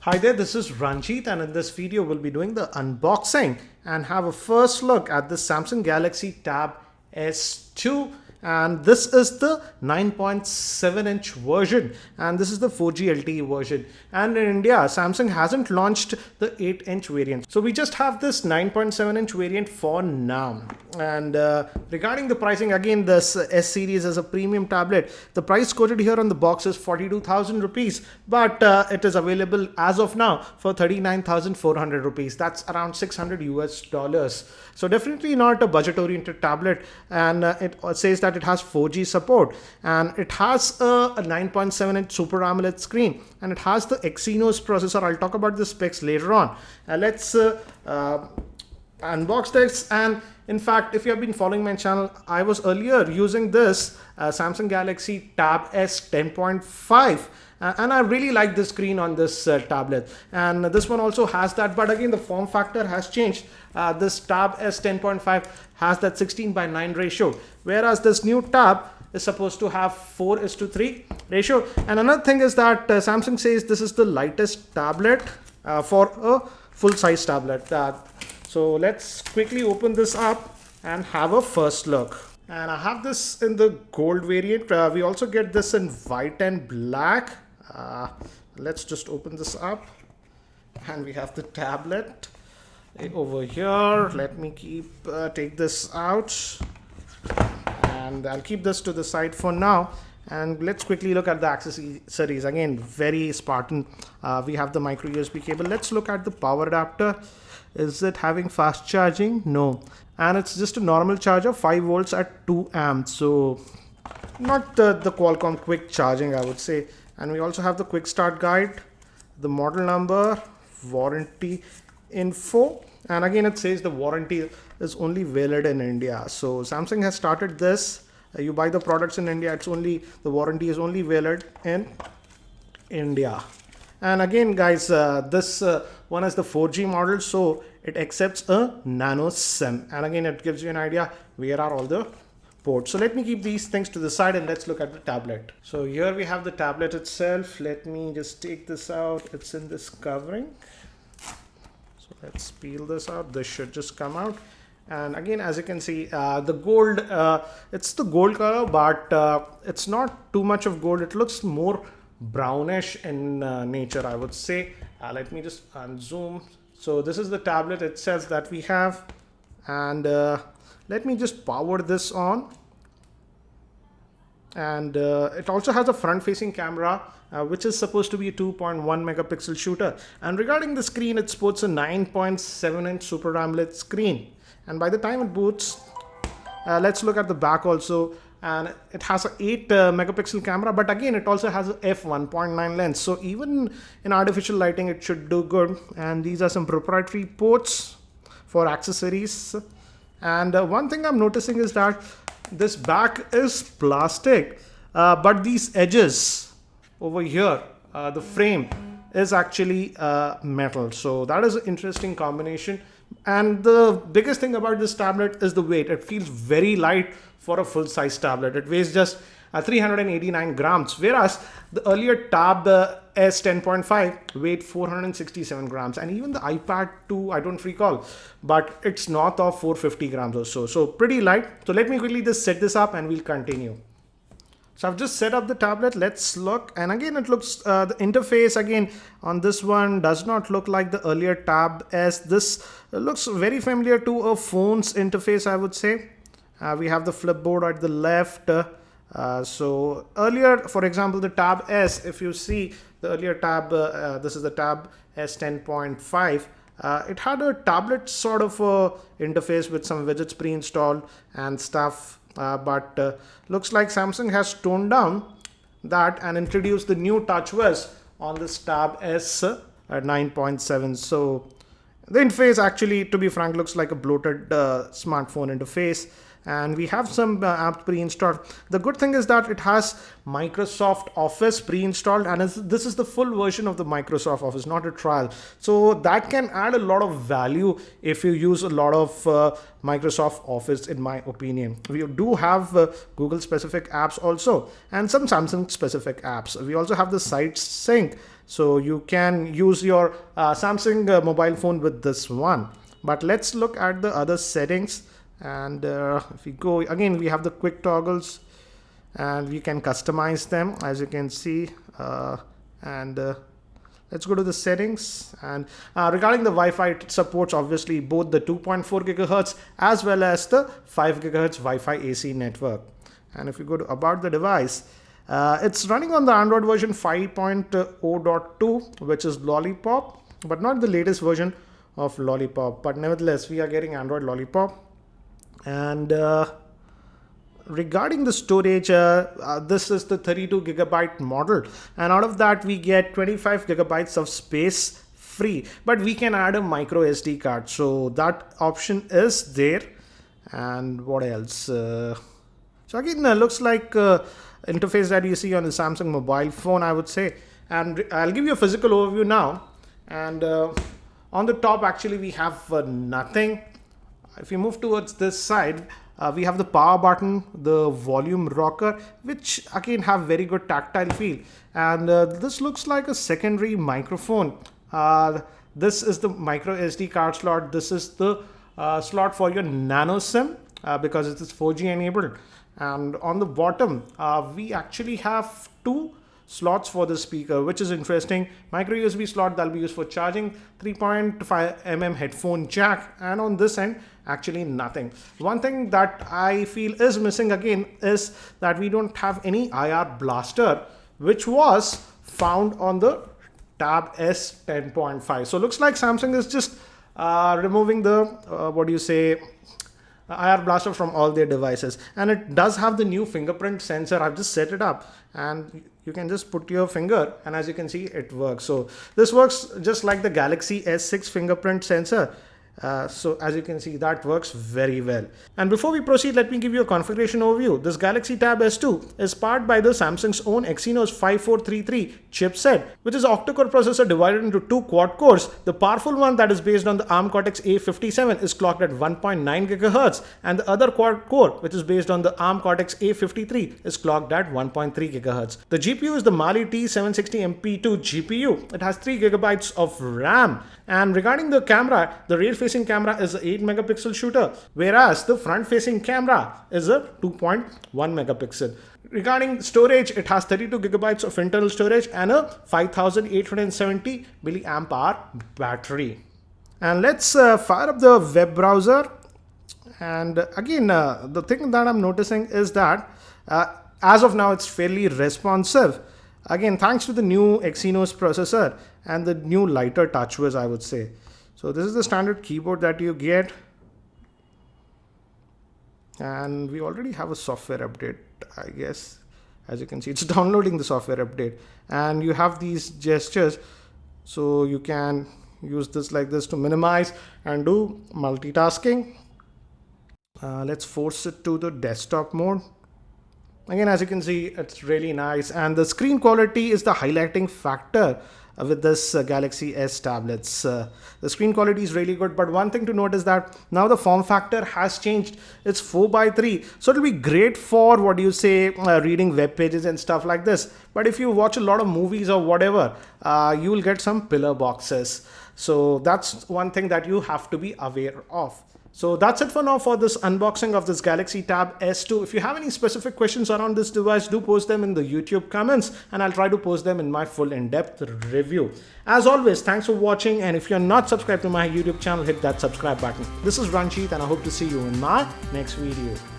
Hi there, this is Ranjit, and in this video we'll be doing the unboxing and have a first look at the Samsung Galaxy Tab S2, and this is the 9.7-inch version and this is the 4G LTE version. And in India, Samsung hasn't launched the 8-inch variant, so we just have this 9.7-inch variant for now. And regarding the pricing, again, this S series is a premium tablet. The price quoted here on the box is 42,000 rupees, but it is available as of now for 39,400 rupees. That's around 600 US dollars. So definitely not a budget oriented tablet, and it says that it has 4G support, and it has a 9.7-inch Super AMOLED screen, and it has the Exynos processor. I'll talk about the specs later on. Let's unbox this. And in fact, if you have been following my channel, I was earlier using this Samsung Galaxy Tab S 10.5, and I really like the screen on this tablet, and this one also has that, but again the form factor has changed. This Tab S 10.5 has that 16:9 ratio, whereas this new Tab is supposed to have 4:3 ratio. And another thing is that Samsung says this is the lightest tablet for a full-size tablet. So let's quickly open this up and have a first look. And I have this in the gold variant. We also get this in white and black. Let's just open this up, and we have the tablet over here. Let me take this out, and I'll keep this to the side for now. And let's quickly look at the accessories. Again, very Spartan. We have the micro USB cable. Let's look at the power adapter. Is it having fast charging? No. And it's just a normal charger, 5 volts at 2 amps. So not the Qualcomm quick charging, I would say. And we also have the quick start guide, the model number, warranty info. And again, it says the warranty is only valid in India. So Samsung has started this. You buy the products in India, the warranty is only valid in India. And again, guys, this one is the 4G model, so it accepts a nano SIM. And again, it gives you an idea where are all the ports. So let me keep these things to the side and let's look at the tablet. So here we have the tablet itself. Let me just take this out. It's in this covering. So let's peel this out. This should just come out. And again, as you can see, the gold, it's the gold color, but it's not too much of gold. It looks more brownish in nature, I would say. Let me just unzoom. So this is the tablet itself that we have, and let me just power this on. And it also has a front facing camera, which is supposed to be a 2.1 megapixel shooter. And regarding the screen, it sports a 9.7-inch Super AMOLED screen. And by the time it boots, let's look at the back also. And it has an 8 megapixel camera, but again it also has a f1.9 lens, so even in artificial lighting it should do good. And these are some proprietary ports for accessories. And one thing I'm noticing is that this back is plastic, but these edges over here, the frame is actually metal, so that is an interesting combination. And the biggest thing about this tablet is the weight. It feels very light for a full-size tablet. It weighs just 389 grams, whereas the earlier Tab, the S 10.5, weighed 467 grams. And even the iPad 2, I don't recall, but it's north of 450 grams or so. So pretty light. So let me quickly just set this up and we'll continue. So I've just set up the tablet. Let's look. And again, it looks, the interface again on this one does not look like the earlier Tab S. This looks very familiar to a phone's interface, I would say. We have the flip board at the left. So earlier, for example, the Tab S, if you see the earlier Tab, this is the Tab S 10.5. It had a tablet sort of interface with some widgets pre-installed and stuff. But looks like Samsung has toned down that and introduced the new TouchWiz on this Tab S 9.7. So the interface actually, to be frank, looks like a bloated smartphone interface. and we have some apps pre-installed. The good thing is that it has Microsoft Office pre-installed, and this is the full version of the Microsoft Office, not a trial. So that can add a lot of value if you use a lot of Microsoft Office, in my opinion. We do have Google specific apps also, and some Samsung specific apps. We also have the site sync, so you can use your Samsung mobile phone with this one. But let's look at the other settings, and if we go again, we have the quick toggles, and we can customize them, as you can see. Let's go to the settings, and regarding the Wi-Fi, it supports obviously both the 2.4 gigahertz as well as the 5 gigahertz Wi-Fi AC network. And if you go to about the device, it's running on the Android version 5.0.2, which is Lollipop, but not the latest version of Lollipop. But nevertheless, we are getting Android Lollipop. And regarding the storage, this is the 32 gigabyte model, and out of that we get 25 gigabytes of space free, but we can add a micro SD card, so that option is there. And what else? So again, looks like interface that you see on the Samsung mobile phone, I would say. And I'll give you a physical overview now. And on the top, actually, we have nothing. If you move towards this side, we have the power button, the volume rocker, which again have very good tactile feel. And this looks like a secondary microphone. This is the micro SD card slot. This is the slot for your nano SIM because it is 4G enabled. And on the bottom, we actually have two slots for the speaker, which is interesting. Micro USB slot that'll be used for charging, 3.5mm headphone jack, and on this end actually nothing. One thing that I feel is missing again is that we don't have any IR blaster, which was found on the Tab S 10.5. So looks like Samsung is just removing the IR blaster from all their devices. And it does have the new fingerprint sensor. I've just set it up, and you can just put your finger, and as you can see, it works. So this works just like the Galaxy S6 fingerprint sensor. So as you can see, that works very well. And before we proceed, let me give you a configuration overview. This Galaxy Tab S2 is powered by the Samsung's own Exynos 5433 chipset, which is an octa-core processor divided into two quad cores. The powerful one that is based on the ARM Cortex-A57 is clocked at 1.9 GHz, and the other quad core, which is based on the ARM Cortex-A53, is clocked at 1.3 GHz. The GPU is the Mali T760MP2 GPU. It has 3 GB of RAM. And regarding the camera, the rear-facing camera is an 8 megapixel shooter, whereas the front-facing camera is a 2.1 megapixel. Regarding storage, it has 32 gigabytes of internal storage and a 5870 milliamp hour battery. And let's fire up the web browser. And again, the thing that I'm noticing is that as of now, it's fairly responsive. Again, thanks to the new Exynos processor and the new lighter TouchWiz, I would say. So this is the standard keyboard that you get. And we already have a software update, I guess. As you can see, it's downloading the software update. And you have these gestures. So you can use this like this to minimize and do multitasking. Let's force it to the desktop mode. Again, as you can see, it's really nice, and the screen quality is the highlighting factor with this Galaxy S tablets. The screen quality is really good, but one thing to note is that now the form factor has changed. It's 4:3, so it'll be great for reading web pages and stuff like this. But if you watch a lot of movies or whatever, you will get some pillar boxes. So that's one thing that you have to be aware of. So that's it for now for this unboxing of this Galaxy Tab S2. If you have any specific questions around this device, do post them in the YouTube comments, and I'll try to post them in my full in-depth review. As always, thanks for watching, and if you're not subscribed to my YouTube channel, hit that subscribe button. This is Ranjit, and I hope to see you in my next video.